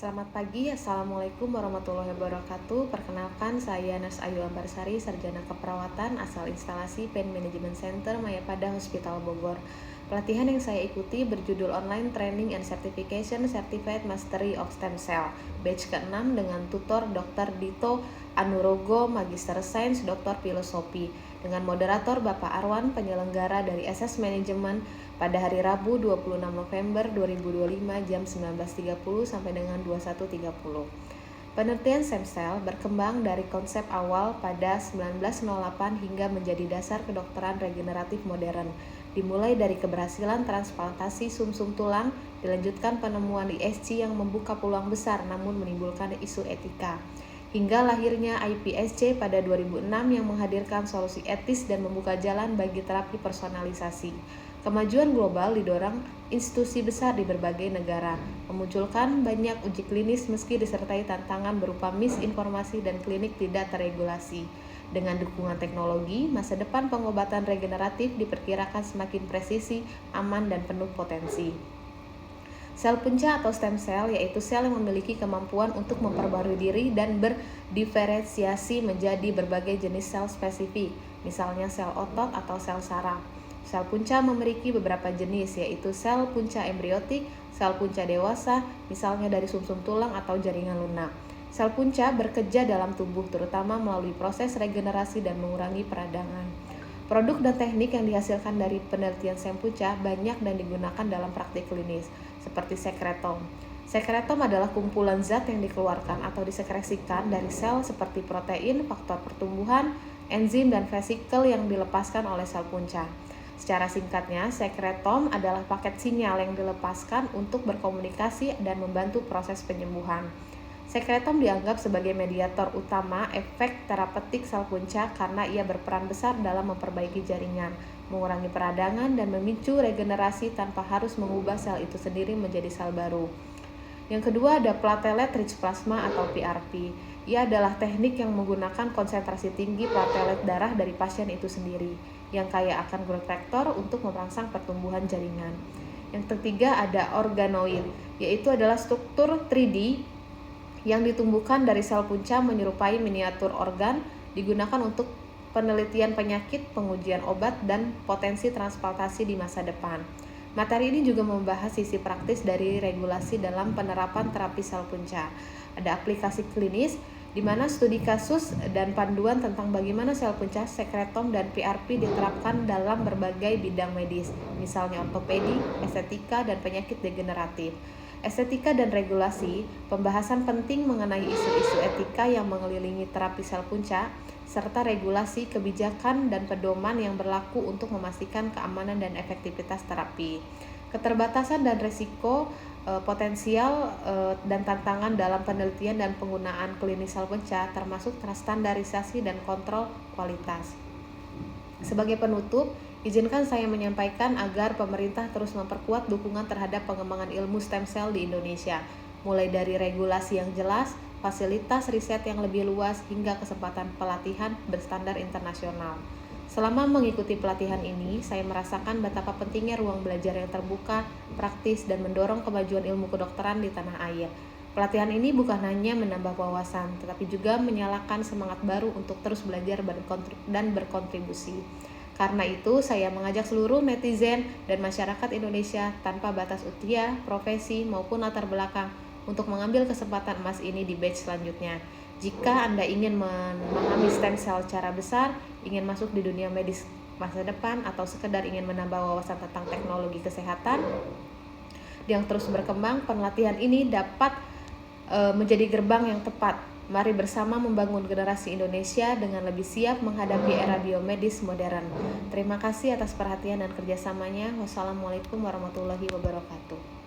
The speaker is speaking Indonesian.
Selamat pagi, Assalamualaikum warahmatullahi wabarakatuh. Perkenalkan, saya Nurse Ayu Ambarsari, Sarjana Keperawatan asal instalasi Pain Management Center Mayapada Hospital Bogor. Pelatihan yang saya ikuti berjudul Online Training and Certification Certified Mastery of Stem Cell, batch ke-6 dengan tutor Dr. Dito Anurogo, Magister Sains, Dr. Filosofi, dengan moderator Bapak Arwan, penyelenggara dari SS Management pada hari Rabu 26 November 2025 jam 19.30 sampai dengan 21.30. Penelitian stem cell berkembang dari konsep awal pada 1908 hingga menjadi dasar kedokteran regeneratif modern. Dimulai dari keberhasilan transplantasi sumsum tulang, dilanjutkan penemuan ISC yang membuka peluang besar namun menimbulkan isu etika. Hingga lahirnya IPSC pada 2006 yang menghadirkan solusi etis dan membuka jalan bagi terapi personalisasi. Kemajuan global didorong institusi besar di berbagai negara, memunculkan banyak uji klinis meski disertai tantangan berupa misinformasi dan klinik tidak terregulasi. Dengan dukungan teknologi, masa depan pengobatan regeneratif diperkirakan semakin presisi, aman, dan penuh potensi. Sel punca atau stem cell yaitu sel yang memiliki kemampuan untuk memperbarui diri dan berdiferensiasi menjadi berbagai jenis sel spesifik, misalnya sel otot atau sel saraf. Sel punca memiliki beberapa jenis, yaitu sel punca embriotik, sel punca dewasa, misalnya dari sumsum tulang atau jaringan lunak. Sel punca bekerja dalam tubuh, terutama melalui proses regenerasi dan mengurangi peradangan. Produk dan teknik yang dihasilkan dari penelitian sel punca banyak dan digunakan dalam praktik klinis, seperti sekretom. Sekretom adalah kumpulan zat yang dikeluarkan atau disekresikan dari sel seperti protein, faktor pertumbuhan, enzim, dan vesikel yang dilepaskan oleh sel punca. Secara singkatnya, sekretom adalah paket sinyal yang dilepaskan untuk berkomunikasi dan membantu proses penyembuhan. Sekretom dianggap sebagai mediator utama efek terapeutik sel punca karena ia berperan besar dalam memperbaiki jaringan, mengurangi peradangan, dan memicu regenerasi tanpa harus mengubah sel itu sendiri menjadi sel baru. Yang kedua ada platelet rich plasma atau PRP. Ia adalah teknik yang menggunakan konsentrasi tinggi platelet darah dari pasien itu sendiri, yang kaya akan growth factor untuk merangsang pertumbuhan jaringan. Yang ketiga ada organoid, yaitu adalah struktur 3D yang ditumbuhkan dari sel punca menyerupai miniatur organ, digunakan untuk penelitian penyakit, pengujian obat, dan potensi transplantasi di masa depan. Materi ini juga membahas sisi praktis dari regulasi dalam penerapan terapi sel punca. Ada aplikasi klinis, di mana studi kasus dan panduan tentang bagaimana sel punca, sekretom, dan PRP diterapkan dalam berbagai bidang medis, misalnya ortopedi, estetika, dan penyakit degeneratif. Estetika dan regulasi, pembahasan penting mengenai isu-isu etika yang mengelilingi terapi sel punca, serta regulasi, kebijakan, dan pedoman yang berlaku untuk memastikan keamanan dan efektivitas terapi. Keterbatasan dan risiko potensial dan tantangan dalam penelitian dan penggunaan klinis sel punca termasuk standarisasi dan kontrol kualitas. Sebagai penutup, izinkan saya menyampaikan agar pemerintah terus memperkuat dukungan terhadap pengembangan ilmu stem cell di Indonesia, mulai dari regulasi yang jelas, fasilitas riset yang lebih luas, hingga kesempatan pelatihan berstandar internasional. Selama mengikuti pelatihan ini, saya merasakan betapa pentingnya ruang belajar yang terbuka, praktis, dan mendorong kemajuan ilmu kedokteran di tanah air. Pelatihan ini bukan hanya menambah wawasan, tetapi juga menyalakan semangat baru untuk terus belajar dan berkontribusi. Karena itu, saya mengajak seluruh netizen dan masyarakat Indonesia tanpa batas usia, profesi, maupun latar belakang untuk mengambil kesempatan emas ini di batch selanjutnya. Jika Anda ingin memahami stem cell secara besar, ingin masuk di dunia medis masa depan, atau sekedar ingin menambah wawasan tentang teknologi kesehatan yang terus berkembang, pelatihan ini dapat menjadi gerbang yang tepat. Mari bersama membangun generasi Indonesia dengan lebih siap menghadapi era biomedis modern. Terima kasih atas perhatian dan kerjasamanya. Wassalamualaikum warahmatullahi wabarakatuh.